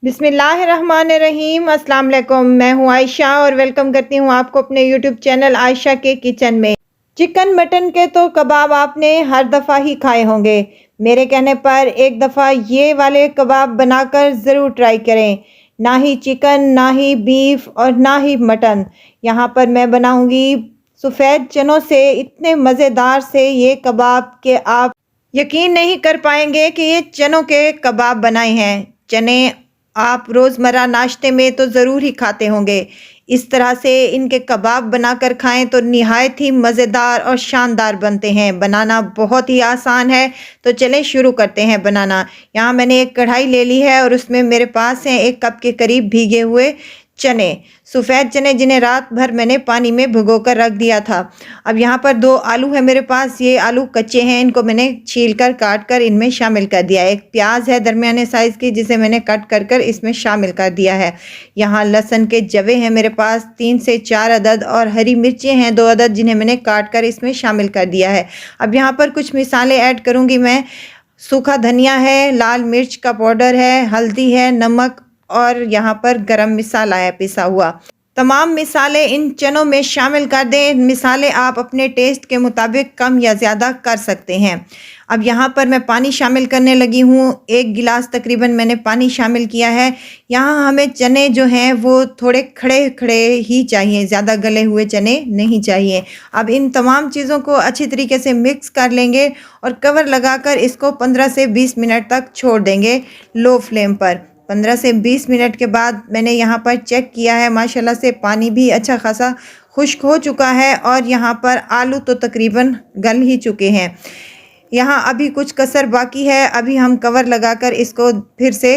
बिस्मिल्लाहिर्रहमानिर्रहीम। अस्सलाम वालेकुम। मैं हूँ आयशा और वेलकम करती हूँ आपको अपने यूट्यूब चैनल आयशा के किचन में। चिकन मटन के तो कबाब आपने हर दफ़ा ही खाए होंगे। मेरे कहने पर एक दफ़ा ये वाले कबाब बनाकर ज़रूर ट्राई करें। ना ही चिकन, ना ही बीफ और ना ही मटन। यहाँ पर मैं बनाऊँगी सफ़ेद चनों से इतने मज़ेदार से ये कबाब के आप यकीन नहीं कर पाएंगे कि ये चनों के कबाब बनाए हैं। चने आप रोज़मर्रा नाश्ते में तो ज़रूर ही खाते होंगे। इस तरह से इनके कबाब बनाकर खाएं तो निहायत ही मज़ेदार और शानदार बनते हैं। बनाना बहुत ही आसान है, तो चलें शुरू करते हैं बनाना। यहाँ मैंने एक कढ़ाई ले ली है और उसमें मेरे पास हैं 1 कप के करीब भीगे हुए चने, सफ़ेद चने जिन्हें रात भर मैंने पानी में भिगोकर रख दिया था। अब यहाँ पर 2 आलू है मेरे पास। ये आलू कच्चे हैं, इनको मैंने छीलकर काट कर इनमें शामिल कर दिया है। 1 प्याज है दरमियाने साइज़ की, जिसे मैंने कट कर कर इसमें शामिल कर दिया है। यहाँ लहसुन के जवे हैं मेरे पास 3 से 4 अदद और हरी मिर्चें हैं 2 अदद, जिन्हें मैंने काट कर इसमें शामिल कर दिया है। अब यहाँ पर कुछ मिसाले ऐड करूँगी मैं। सूखा धनिया है, लाल मिर्च का पाउडर है, हल्दी है, नमक और यहाँ पर गरम मसाला है पिसा हुआ। तमाम मिसाले इन चनों में शामिल कर दें। मिसाले आप अपने टेस्ट के मुताबिक कम या ज़्यादा कर सकते हैं। अब यहाँ पर मैं पानी शामिल करने लगी हूँ। 1 गिलास तकरीबन मैंने पानी शामिल किया है। यहाँ हमें चने जो हैं वो थोड़े खड़े खड़े ही चाहिए, ज़्यादा गले हुए चने नहीं चाहिए। अब इन तमाम चीज़ों को अच्छी तरीके से मिक्स कर लेंगे और कवर लगाकर इसको 15 से 20 मिनट तक छोड़ देंगे लो फ्लेम पर। 15 से 20 मिनट के बाद मैंने यहाँ पर चेक किया है, माशाल्लाह से पानी भी अच्छा खासा खुश्क हो चुका है और यहाँ पर आलू तो तकरीबन गल ही चुके हैं। यहाँ अभी कुछ कसर बाकी है। अभी हम कवर लगाकर इसको फिर से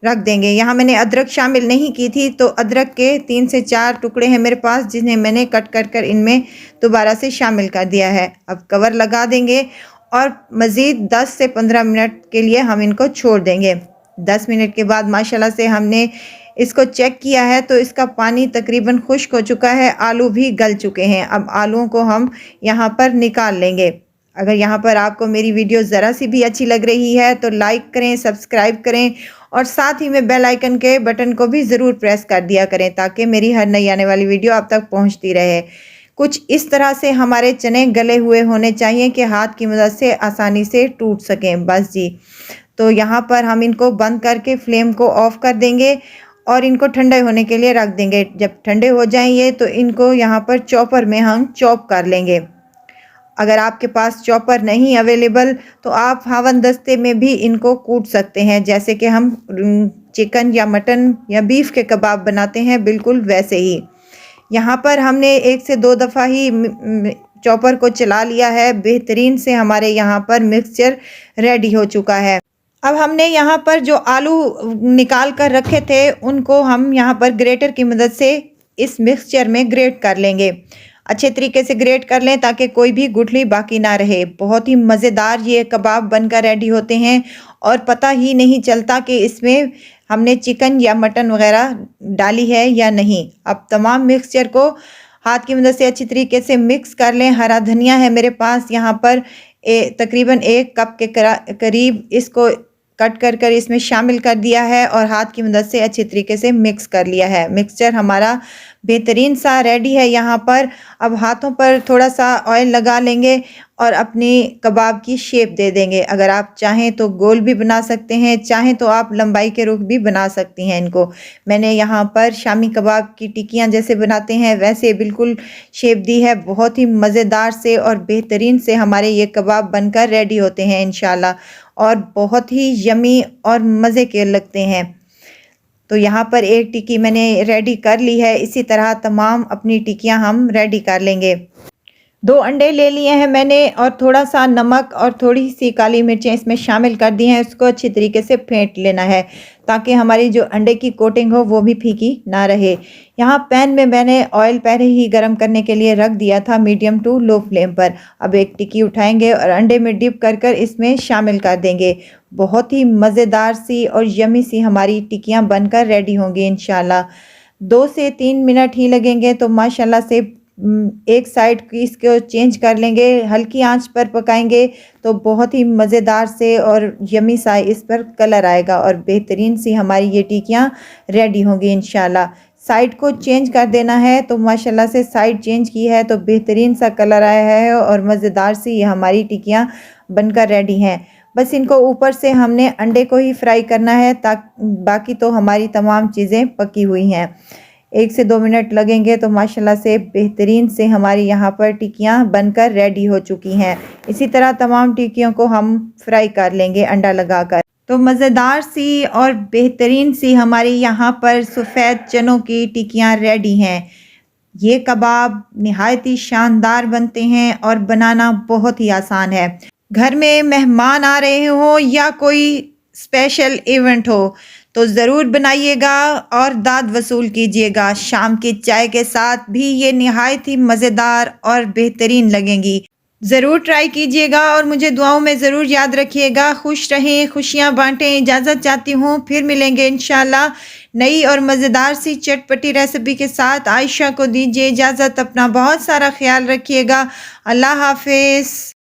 रख देंगे। यहाँ मैंने अदरक शामिल नहीं की थी, तो अदरक के 3 से 4 टुकड़े हैं मेरे पास, जिन्हें मैंने कट कर कर इनमें दोबारा से शामिल कर दिया है। अब कवर लगा देंगे और मज़ीद 10 से 15 मिनट के लिए हम इनको छोड़ देंगे। 10 मिनट के बाद माशाल्लाह से हमने इसको चेक किया है तो इसका पानी तकरीबन खुश्क हो चुका है, आलू भी गल चुके हैं। अब आलूओं को हम यहाँ पर निकाल लेंगे। अगर यहाँ पर आपको मेरी वीडियो ज़रा सी भी अच्छी लग रही है तो लाइक करें, सब्सक्राइब करें और साथ ही में बेल आइकन के बटन को भी ज़रूर प्रेस कर दिया करें, ताकि मेरी हर नई आने वाली वीडियो आप तक पहुँचती रहे। कुछ इस तरह से हमारे चने गले हुए होने चाहिए कि हाथ की मदद से आसानी से टूट सकें। बस जी, तो यहाँ पर हम इनको बंद करके फ्लेम को ऑफ़ कर देंगे और इनको ठंडे होने के लिए रख देंगे। जब ठंडे हो जाएंगे तो इनको यहाँ पर चॉपर में हम चॉप कर लेंगे। अगर आपके पास चॉपर नहीं अवेलेबल तो आप हावन दस्ते में भी इनको कूट सकते हैं, जैसे कि हम चिकन या मटन या बीफ के कबाब बनाते हैं, बिल्कुल वैसे ही। यहाँ पर हमने 1 से 2 दफ़ा ही चॉपर को चला लिया है। बेहतरीन से हमारे यहाँ पर मिक्सचर रेडी हो चुका है। अब हमने यहाँ पर जो आलू निकाल कर रखे थे उनको हम यहाँ पर ग्रेटर की मदद से इस मिक्सचर में ग्रेट कर लेंगे। अच्छे तरीके से ग्रेट कर लें ताकि कोई भी गुठली बाकी ना रहे। बहुत ही मज़ेदार ये कबाब बनकर रेडी होते हैं और पता ही नहीं चलता कि इसमें हमने चिकन या मटन वगैरह डाली है या नहीं। अब तमाम मिक्सचर को हाथ की मदद से अच्छी तरीके से मिक्स कर लें। हरा धनिया है मेरे पास यहाँ पर तकरीबन 1 कप के करीब, इसको कट कर कर इसमें शामिल कर दिया है और हाथ की मदद से अच्छी तरीके से मिक्स कर लिया है। मिक्सचर हमारा बेहतरीन सा रेडी है यहाँ पर। अब हाथों पर थोड़ा सा ऑयल लगा लेंगे और अपनी कबाब की शेप दे देंगे। अगर आप चाहें तो गोल भी बना सकते हैं, चाहें तो आप लंबाई के रुख भी बना सकती हैं इनको। मैंने यहाँ पर शामी कबाब की टिक्कियाँ जैसे बनाते हैं वैसे बिल्कुल शेप दी है। बहुत ही मज़ेदार से और बेहतरीन से हमारे ये कबाब बनकर रेडी होते हैं इंशाल्लाह, और बहुत ही यमी और मज़े के लगते हैं। तो यहाँ पर 1 टिक्की मैंने रेडी कर ली है। इसी तरह तमाम अपनी टिक्कियाँ हम रेडी कर लेंगे। 2 अंडे ले लिए हैं मैंने और थोड़ा सा नमक और थोड़ी सी काली मिर्चें इसमें शामिल कर दी हैं। इसको अच्छी तरीके से फेंट लेना है ताकि हमारी जो अंडे की कोटिंग हो वो भी फीकी ना रहे। यहाँ पैन में मैंने ऑयल पहले ही गर्म करने के लिए रख दिया था मीडियम टू लो फ्लेम पर। अब 1 टिक्की उठाएंगे और अंडे में डिप कर कर इसमें शामिल कर देंगे। बहुत ही मज़ेदार सी और यमी सी हमारी टिक्कियाँ बनकर रेडी होंगी इंशाल्लाह। 2 से 3 मिनट ही लगेंगे तो माशाल्लाह से एक साइड की इसको चेंज कर लेंगे, हल्की आंच पर पकाएंगे तो बहुत ही मज़ेदार से और यमी सा इस पर कलर आएगा और बेहतरीन सी हमारी ये टिक्कियाँ रेडी होंगी इंशाल्लाह। साइड को चेंज कर देना है, तो माशाल्लाह से साइड चेंज की है तो बेहतरीन सा कलर आया है और मज़ेदार सी ये हमारी टिक्कियाँ बनकर रेडी हैं। बस इनको ऊपर से हमने अंडे को ही फ्राई करना है, बाकी तो हमारी तमाम चीज़ें पकी हुई हैं। 1 से 2 मिनट लगेंगे तो माशाल्लाह से बेहतरीन से हमारी यहाँ पर टिक्कियाँ बनकर रेडी हो चुकी हैं। इसी तरह तमाम टिक्कियों को हम फ्राई कर लेंगे अंडा लगाकर। तो मज़ेदार सी और बेहतरीन सी हमारी यहाँ पर सफ़ेद चनों की टिक्कियाँ रेडी हैं। ये कबाब निहायत ही शानदार बनते हैं और बनाना बहुत ही आसान है। घर में मेहमान आ रहे हों या कोई स्पेशल इवेंट हो तो ज़रूर बनाइएगा और दाद वसूल कीजिएगा। शाम की चाय के साथ भी ये निहायत ही मज़ेदार और बेहतरीन लगेंगी। ज़रूर ट्राई कीजिएगा और मुझे दुआओं में ज़रूर याद रखिएगा। खुश रहें, खुशियाँ बांटें। इजाज़त चाहती हूँ, फिर मिलेंगे इंशाल्लाह नई और मज़ेदार सी चटपटी रेसिपी के साथ। आयशा को दीजिए इजाज़त। अपना बहुत सारा ख्याल रखिएगा। अल्लाह हाफ़िज़।